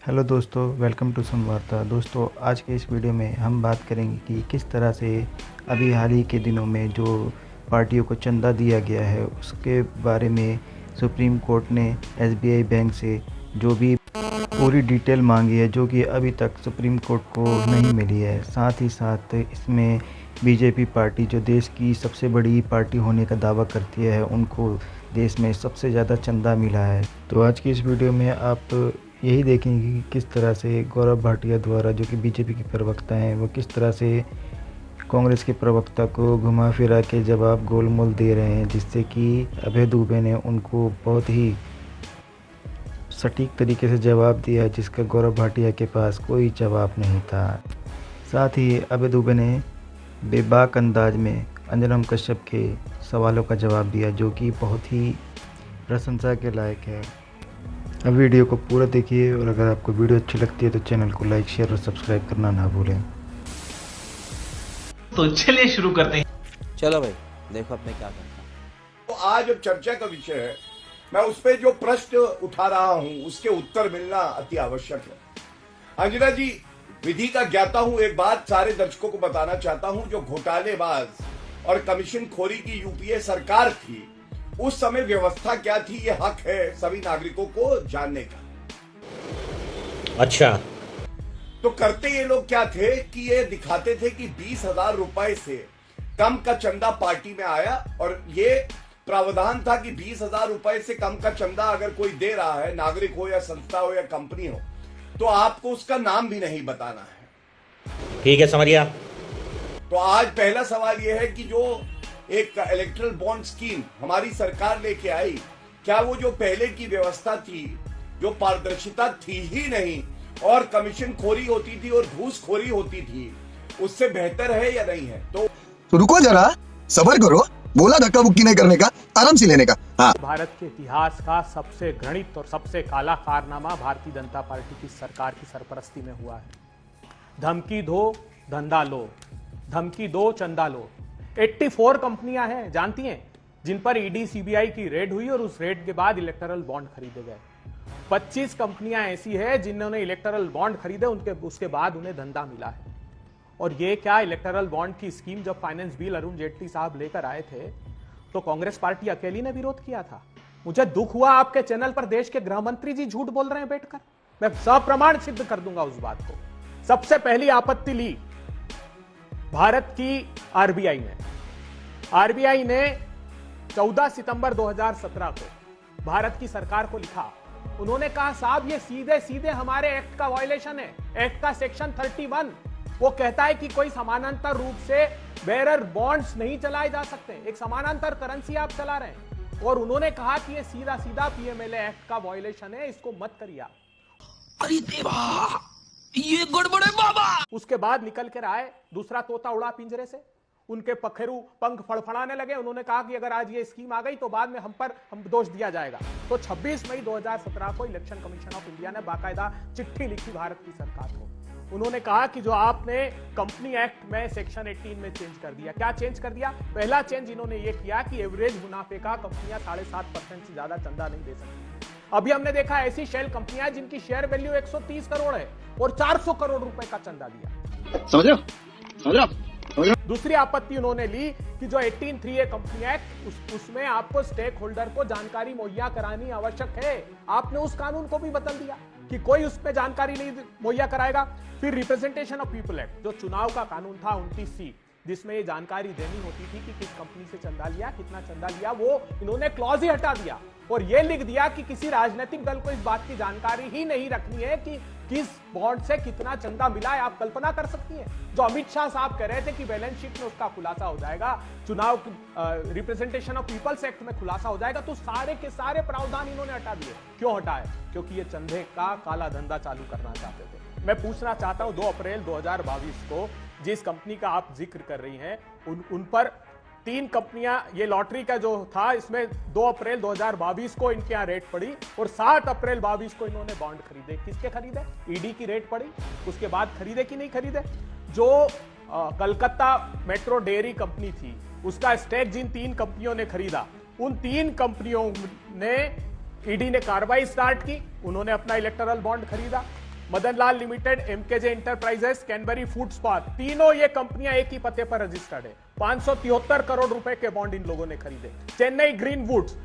Hello दोस्तों, welcome to संवार्ता। दोस्तों, आज के इस वीडियो में हम बात करेंगे कि किस तरह से अभी हाल ही के दिनों में जो पार्टियों को चंदा दिया गया है उसके बारे में सुप्रीम कोर्ट ने एसबीआई बैंक से जो भी पूरी डिटेल मांगी है, जो कि अभी तक सुप्रीम कोर्ट को नहीं मिली है। साथ ही साथ इसमें बीजेपी पार्टी, जो देश की सबसे बड़ी पार्टी होने का दावा करती है, उनको देश में सबसे ज़्यादा चंदा मिला है। तो आज की इस वीडियो में आप यही देखेंगे कि किस तरह से गौरव भाटिया द्वारा, जो कि बीजेपी के प्रवक्ता हैं, वो किस तरह से कांग्रेस के प्रवक्ता को घुमा फिरा के जवाब गोलमोल दे रहे हैं, जिससे कि अभय दुबे ने उनको बहुत ही सटीक तरीके से जवाब दिया, जिसका गौरव भाटिया के पास कोई जवाब नहीं था। साथ ही अभय दुबे ने बेबाक अंदाज में अंजनम कश्यप के सवालों का जवाब दिया, जो कि बहुत ही प्रशंसा के लायक है। अब वीडियो को पूरा देखिए, और अगर आपको वीडियो अच्छी लगती है तो चैनल को लाइक, शेयर और सब्सक्राइब करना ना भूलें। तो चलिए शुरू करते हैं। चलो भाई, देखो अब मैं क्या करता हूँ। तो आज अब चर्चा का विषय है, मैं उस पर जो प्रश्न उठा रहा हूं उसके उत्तर मिलना अति आवश्यक है। अंजना जी, विधि का ज्ञाता हूं, एक बात सारे दर्शकों को बताना चाहता हूं, जो घोटालेबाज और कमीशन खोरी की यूपीए सरकार थी, उस समय व्यवस्था क्या थी, ये हक है सभी नागरिकों को जानने का। अच्छा, तो करते ये लोग क्या थे कि ये दिखाते थे कि 20,000 रुपए से कम का चंदा पार्टी में आया, और ये प्रावधान था कि 20,000 रुपए से कम का चंदा अगर कोई दे रहा है, नागरिक हो या संस्था हो या कंपनी हो, तो आपको उसका नाम भी नहीं बताना है। ठीक है, समझ गया। तो आज पहला सवाल यह है कि जो एक इलेक्ट्रल बॉन्ड स्कीम हमारी सरकार लेके आई, क्या वो जो पहले की व्यवस्था थी, जो पारदर्शिता थी ही नहीं और कमीशन खोरी होती थी और घूसखोरी होती थी, उससे बेहतर है या नहीं है? तो रुको जरा, सब्र करो, बोला धक्का बुक्की नहीं करने का, आराम से लेने का। हाँ, भारत के इतिहास का सबसे घृणित और सबसे काला कारनामा भारतीय जनता पार्टी की सरकार की सरपरस्ती में हुआ है। धमकी दो, धंधा लो, धमकी दो, चंदा लो। 84 कंपनियां हैं, जानती हैं, जिन पर ईडी सीबीआई की रेड हुई और उस रेड के बाद इलेक्टरल बॉन्ड खरीदे गए। 25 कंपनियां ऐसी हैं जिन्होंने इलेक्टरल बॉन्ड खरीदे, उसके बाद उन्हें धंधा मिला है। और ये क्या, इलेक्टरल बॉन्ड की स्कीम जब फाइनेंस बिल अरुण जेटली साहब लेकर आए थे तो कांग्रेस पार्टी अकेली ने विरोध किया था। मुझे दुख हुआ, आपके चैनल पर देश के गृह मंत्री जी झूठ बोल रहे हैं बैठकर। मैं सप्रमाण सिद्ध कर दूंगा उस बात को। सबसे पहली आपत्ति ली भारत की आरबीआई ने। आरबीआई ने 14 सितंबर 2017 को भारत की सरकार को लिखा। उन्होंने कहा, साहब ये सीधे सीधे हमारे एक्ट का वायलेशन है। एक्ट का सेक्शन 31 वो कहता है कि कोई समानांतर रूप से बेरर बॉन्ड्स नहीं चलाए जा सकते। एक समानांतर करेंसी आप चला रहे हैं, और उन्होंने कहा कि ये सीधा सीधा पीएमएलए एक्ट का वायलेशन है, इसको मत करिए। अरे देवा, ये गड़बड़ है बाबा। उसके बाद निकल कर आए, दूसरा तोता उड़ा पिंजरे से, उनके पखेरु पंख फड़फड़ाने लगे। उन्होंने कहा कि अगर आज ये स्कीम आ गई तो बाद में हम दोष दिया जाएगा। तो 26 मई 2017 को इलेक्शन कमीशन ऑफ इंडिया ने बाकायदा चिट्ठी लिखी भारत की सरकार को। उन्होंने कहा कि जो आपने कंपनी एक्ट में सेक्शन 18 में चेंज कर दिया। क्या चेंज कर दिया? पहला चेंज इन्होंने ये किया कि एवरेज मुनाफे का कंपनियां 7.5% से ज्यादा चंदा नहीं दे सकती। अभी हमने देखा ऐसी शेल कंपनियां जिनकी शेयर वैल्यू 130 करोड़ है और 400 करोड़ रुपए का चंदा दिया। समझ रहे हो? दूसरी आपत्ति उन्होंने ली कि जो 18(3)A कंपनी एक्ट, उसमें आपको स्टेक होल्डर को जानकारी मुहैया करानी आवश्यक है। आपने उस कानून को भी बदल दिया कि कोई उस पर जानकारी नहीं मुहैया कराएगा। फिर रिप्रेजेंटेशन ऑफ पीपल एक्ट, जो चुनाव का कानून था 29C, जिसमें ये जानकारी देनी होती थी कि किस कंपनी से चंदा लिया, कितना चंदा लिया, वो इन्होंने क्लॉज ही हटा दिया और ये लिख दिया कि किसी राजनीतिक दल को इस बात की जानकारी ही नहीं रखनी है कि किस बॉन्ड से कितना चंदा मिला है। आप कल्पना कर सकती हैं, जो अमित शाह साहब कह रहे थे कि बैलेंस शीट में उसका खुलासा हो जाएगा, चुनाव रिप्रेजेंटेशन ऑफ पीपल्स एक्ट में खुलासा हो जाएगा, तो सारे के सारे प्रावधान इन्होंने हटा दिए। क्यों हटाए? क्योंकि ये चंदे का काला धंधा चालू करना चाहते थे। मैं पूछना चाहता हूं, 2 अप्रैल 2022 को जिस कंपनी का आप जिक्र कर रही हैं, उन पर 3 कंपनियां, ये लॉटरी का जो था, इसमें 2 अप्रैल 2022 को इनके यहाँ रेट पड़ी और 7 अप्रैल 22 को इन्होंने बॉन्ड खरीदे। किसके खरीदे? ईडी की रेट पड़ी, उसके बाद खरीदे कि नहीं खरीदे? जो कलकत्ता मेट्रो डेयरी कंपनी थी, उसका स्टेक जिन 3 कंपनियों ने खरीदा, उन 3 कंपनियों ने ईडी ने कार्रवाई स्टार्ट की, उन्होंने अपना इलेक्टोरल बॉन्ड खरीदा। मदनलाल लिमिटेड, एमकेजे इंटरप्राइजेस, कैनबरी फूड स्पार्क, तीनों ये कंपनियां एक ही पते पर रजिस्टर्ड है। 573 करोड़ रुपए के बॉन्ड इन लोगों ने खरीदे। Chennai green woods,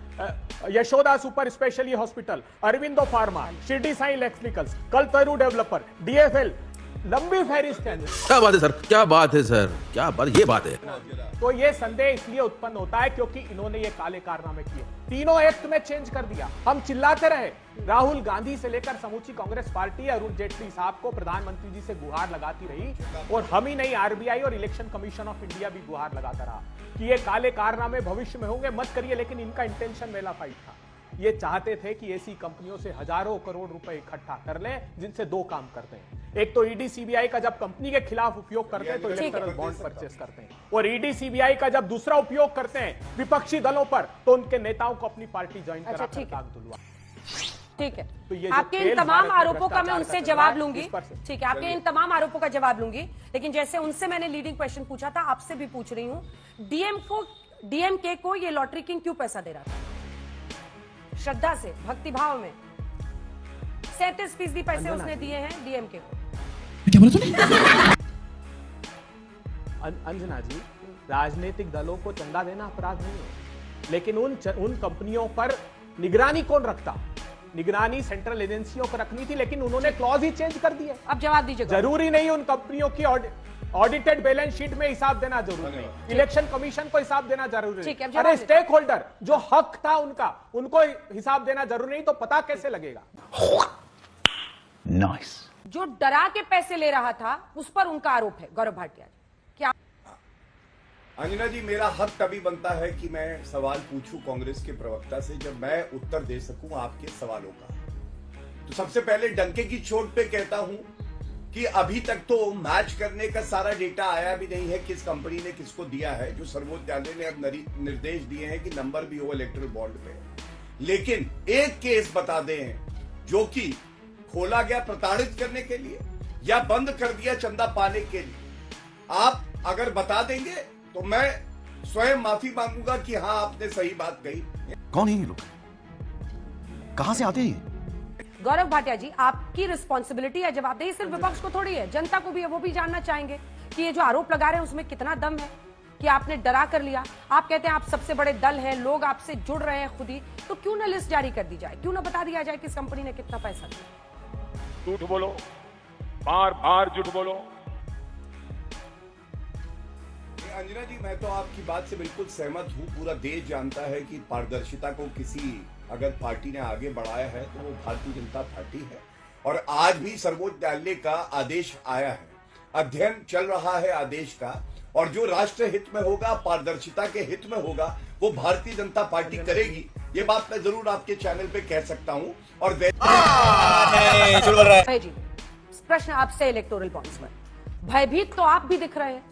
Yashoda super speciality hospital, Aurobindo pharma, Shirdi Sai electricals, Kalpataru developer, DFL, लंबी फहरिस्त है। क्या बात है सर, क्या बात है सर, क्या बात, ये बात है। तो ये संदेह इसलिए उत्पन्न होता है क्योंकि इन्होंने ये काले कारनामे किए। तीनों एक्ट में चेंज कर दिया। हम चिल्लाते रहे, राहुल गांधी से लेकर समूची कांग्रेस पार्टी अरुण जेटली साहब को प्रधानमंत्री जी से गुहार लगाती रही, और हम ही नहीं, आरबीआई और इलेक्शन कमीशन ऑफ इंडिया भी गुहार लगाता रहा कि ये काले कारनामे भविष्य में होंगे, मत करिए। लेकिन इनका इंटेंशन वेला फाइट था। ये चाहते थे कि ऐसी कंपनियों से हजारों करोड़ रुपए इकट्ठा कर लें, जिनसे दो काम करते हैं। एक तो ईडी सीबीआई का जब कंपनी के खिलाफ उपयोग करते हैं तो इलेक्टोरल बॉन्ड परचेस करते हैं, और ईडी सीबीआई का जब दूसरा उपयोग करते हैं विपक्षी दलों पर, तो उनके नेताओं को अपनी पार्टी ज्वाइन कराकर दाग दुलवा। ठीक है, तो ये आपके इन तमाम आरोपों का मैं उनसे जवाब लूंगी। ठीक है, आपके इन तमाम आरोपों का जवाब लूंगी, लेकिन जैसे उनसे मैंने लीडिंग क्वेश्चन पूछा था, आपसे भी पूछ रही हूं, डीएमके को ये लॉटरी किंग क्यों पैसा दे रहा था? श्रद्धा से, भक्तिभाव में 37% पैसे उसने दिए हैं डीएमके को। क्या बोला तूने? अंजना जी, राजनीतिक दलों को चंदा देना अपराध नहीं है, लेकिन उन कंपनियों पर निगरानी कौन रखता? निगरानी सेंट्रल एजेंसियों को रखनी थी, लेकिन उन्होंने क्लॉज ही चेंज कर दिए। अब जवाब दीजिए। जरूरी नहीं उन कंपनियों की ऑडिटेड बैलेंस शीट में हिसाब देना जरूरी नहीं, इलेक्शन कमिशन को हिसाब देना जरूरी नहीं। अरे स्टेक होल्डर जो हक था उनका, उनको हिसाब देना जरूरी नहीं, तो पता कैसे लगेगा? नाइस। जो डरा के पैसे ले रहा था उस पर उनका आरोप है, गौरव भाटिया। क्या अंजना जी, मेरा हक तभी बनता है कि मैं सवाल पूछूं कांग्रेस के प्रवक्ता से जब मैं उत्तर दे सकूं आपके सवालों का। तो सबसे पहले डंके की चोट पे कहता हूं कि अभी तक तो मैच करने का सारा डेटा आया भी नहीं है किस कंपनी ने किसको दिया है। जो सर्वोच्च न्यायालय ने अब निर्देश दिए हैं कि नंबर भी हो इलेक्टोरल बॉन्ड पे। लेकिन एक केस बता दें जो कि खोला गया प्रताड़ित करने के लिए या बंद कर दिया चंदा पाने के लिए। आप अगर बता देंगे तो मैं स्वयं माफी मांगूंगा कि हाँ, आपने सही बात कही। कौन है ये लोग, कहां से आते हैं? गौरव भाटिया जी, आपकी रिस्पॉन्सिबिलिटी है जवाबदेही, सिर्फ विपक्ष को थोड़ी है, जनता को भी है। वो भी जानना चाहेंगे कि ये जो आरोप लगा रहे हैं उसमें कितना दम है, कि आपने डरा कर लिया। आप कहते हैं आप सबसे बड़े दल हैं, लोग आपसे जुड़ रहे हैं खुद ही, तो क्यों ना लिस्ट जारी कर दी जाए, क्यों ना बता दिया जाए किस कंपनी ने कितना पैसा दिया? झूठ बोलो, बार बार झूठ बोलो। अंजना जी, मैं तो आपकी बात से बिल्कुल सहमत हूं। पूरा देश जानता है कि पारदर्शिता को किसी अगर पार्टी ने आगे बढ़ाया है तो वो भारतीय जनता पार्टी है। और आज भी सर्वोच्च न्यायालय का आदेश आया है, अध्ययन चल रहा है आदेश का, और जो राष्ट्र हित में होगा, पारदर्शिता के हित में होगा, वो भारतीय जनता पार्टी करेगी। ये बात मैं जरूर आपके चैनल पे कह सकता हूं। और जी, प्रश्न आपसे इलेक्टोरल बॉन्ड्स पर, भयभीत तो आप भी दिख रहे हैं,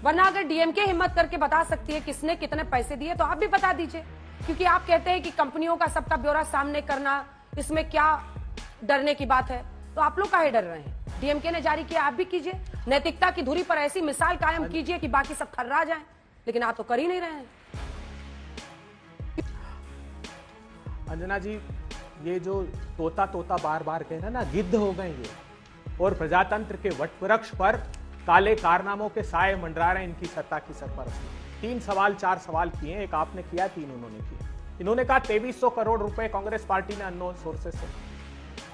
वरना अगर डीएमके हिम्मत करके बता सकती है किसने कितने पैसे दिए तो आप भी बता दीजिए, क्योंकि आप कहते हैं कि कंपनियों का सबका ब्यौरा सामने करना, इसमें क्या डरने की बात है? तो आप लोग काहे डर रहे हैं? डीएमके ने जारी किया, आप भी कीजिए। नैतिकता की धुरी पर ऐसी मिसाल कायम कीजिए कि बाकी सब थर्रा जाएं, लेकिन आप तो कर ही नहीं रहे हैं। अंजना जी, ये जो तोता तोता बार बार कह रहे हैं ना, गिद्ध हो गए ये, और प्रजातंत्र के वटवृक्ष पर काले कारनामों के साए मंडरा रहे हैं इनकी सत्ता की सरपरस्ती। 4 सवाल किए, एक आपने किया, 3 उन्होंने किए। इन्होंने कहा 2300 करोड़ रुपए कांग्रेस पार्टी ने अननोन सोर्सेस से।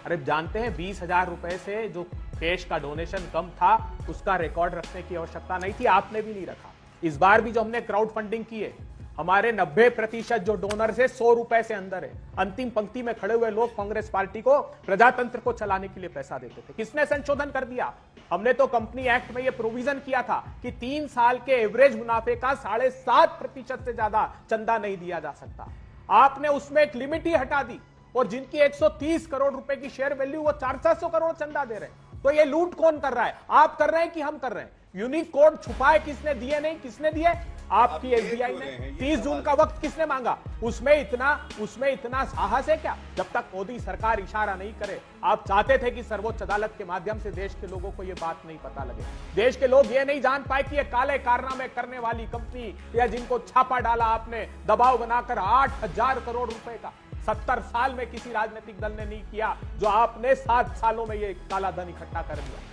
अरे जानते हैं 20,000 रुपए से जो कैश का डोनेशन कम था उसका रिकॉर्ड रखने की आवश्यकता नहीं थी, आपने भी नहीं रखा। इस बार भी जो हमने क्राउड फंडिंग की है, हमारे 90% जो डोनर है 100 रुपए से अंदर है। अंतिम पंक्ति में खड़े हुए लोग कांग्रेस पार्टी को, प्रजातंत्र को चलाने के लिए पैसा देते थे। किसने संशोधन कर दिया? हमने तो कंपनी एक्ट में यह प्रोविजन किया था कि 3 साल के एवरेज मुनाफे का 7.5% से ज्यादा चंदा नहीं दिया जा सकता। आपने उसमें एक लिमिट ही हटा दी, और जिनकी 130 करोड़ रुपए की शेयर वैल्यू, वो 400 करोड़ चंदा दे रहे हैं। तो ये लूट कौन कर रहा है? आप कर रहे हैं कि हम कर रहे हैं? यूनिक कोड छुपाए किसने दिए? नहीं, किसने दिए? आपकी एसबीआई ने। 30 जून का वक्त किसने मांगा? उसमें इतना साहस है क्या? जब तक मोदी सरकार इशारा नहीं करे। आप चाहते थे कि सर्वोच्च अदालत के माध्यम से देश के लोगों को यह बात नहीं पता लगे, देश के लोग ये नहीं जान पाए कि ये काले कारनामे करने वाली कंपनी, या जिनको छापा डाला आपने दबाव बनाकर 8,000 करोड़ रुपए का, 70 साल में किसी राजनीतिक दल ने नहीं किया जो आपने 7 सालों में ये काला धन इकट्ठा कर दिया।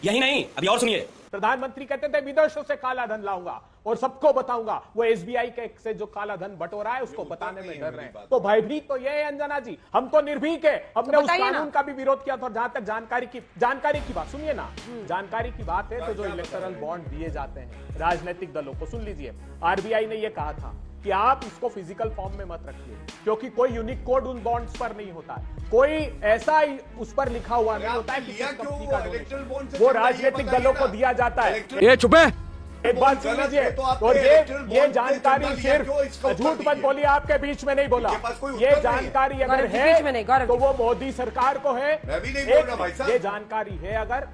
यही नहीं, अभी और सुनिए। प्रधानमंत्री कहते थे विदेशों से काला धन लाऊंगा और सबको बताऊंगा। वो एसबीआई के से जो काला धन बटोरा है उसको बताने में डर रहे हैं। तो भयभीत तो ये है अंजना जी, हम तो निर्भीक है। हमने उस कानून का भी विरोध किया था। जहां तक जानकारी की बात सुनिए ना, जानकारी की बात है तो जो इलेक्टोरल बॉन्ड दिए जाते हैं राजनीतिक दलों को, सुन लीजिए, आरबीआई ने यह कहा था कि आप इसको फिजिकल फॉर्म में मत रखिए क्योंकि कोई यूनिक कोड उन बॉन्ड्स पर नहीं होता है, कोई ऐसा उस पर लिखा हुआ नहीं होता है कि किस कंपनी का डोनेशन, वो राजनीतिक दलों को दिया जाता है। ये चुप है। एक बात सुन लीजिए, और ये जानकारी सिर्फ झूठ मत बोलिए, आपके बीच में नहीं बोला, ये जानकारी अगर है तो वो मोदी सरकार को है। ये जानकारी है, अगर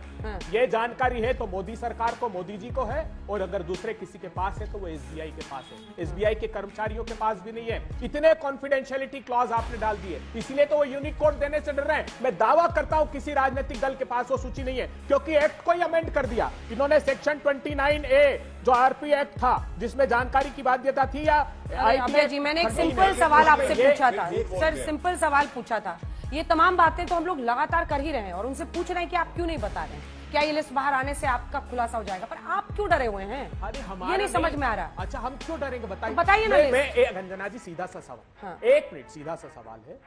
ये जानकारी है तो मोदी सरकार को, मोदी जी को है, और अगर दूसरे किसी के पास है तो वो एसबीआई के पास है। एसबीआई के कर्मचारियों के पास भी नहीं है। इतने कॉन्फिडेंशियलिटी क्लॉज आपने डाल दिए, इसीलिए तो वो यूनिक कोड देने से डर रहे हैं। मैं दावा करता हूं किसी राजनीतिक दल के पास वो सूची नहीं है क्योंकि एक्ट को ही अमेंड कर दिया इन्होंने। सेक्शन 29A जो आरपी एक्ट था जिसमें जानकारी की बाध्यता थी, या अभय जी, मैंने एक सिंपल सवाल आपसे पूछा था सर, सिंपल सवाल पूछा था। ये तमाम बातें तो हम लोग लगातार कर ही रहे हैं और उनसे पूछ रहे हैं कि आप क्यों नहीं बता रहे हैं, क्या ये लिस्ट बाहर आने से आपका खुलासा हो जाएगा, पर आप क्यों डरे हुए हैं? अरे ये नहीं समझ में आ रहा। अच्छा, हम क्यों डरेंगे, बताइए। बताइए ना। अंजना जी, सीधा सा सवाल, हाँ। 1 मिनट, सीधा सा सवाल है,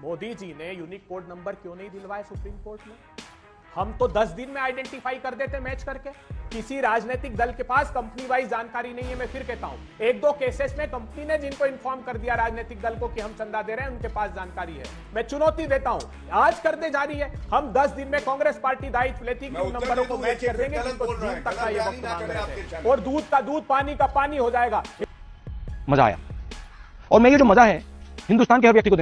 मोदी जी ने यूनिक कोड नंबर क्यों नहीं दिलवाए सुप्रीम कोर्ट में? हम तो 10 दिन में आइडेंटिफाई कर देते मैच करके। किसी राजनीतिक दल के पास कंपनी वाइज जानकारी नहीं है। मैं फिर कहता हूं, 1-2 केसेस में कंपनी ने जिनको इन्फॉर्म कर दिया राजनीतिक दल को कि हम चंदा दे रहे हैं, उनके पास जानकारी है। मैं चुनौती देता हूं, आज कर दे जा रही है। हम 10 दिन में कांग्रेस पार्टी दायित्व लेती कि उन नंबरों को मैच कर देंगे जिनको जून तक का ये वक्त मांग रहे थे, और दूध का दूध, पानी का पानी हो जाएगा। मजा आया, और मैं ये जो मजा है हिंदुस्तान के हर व्यक्ति को देना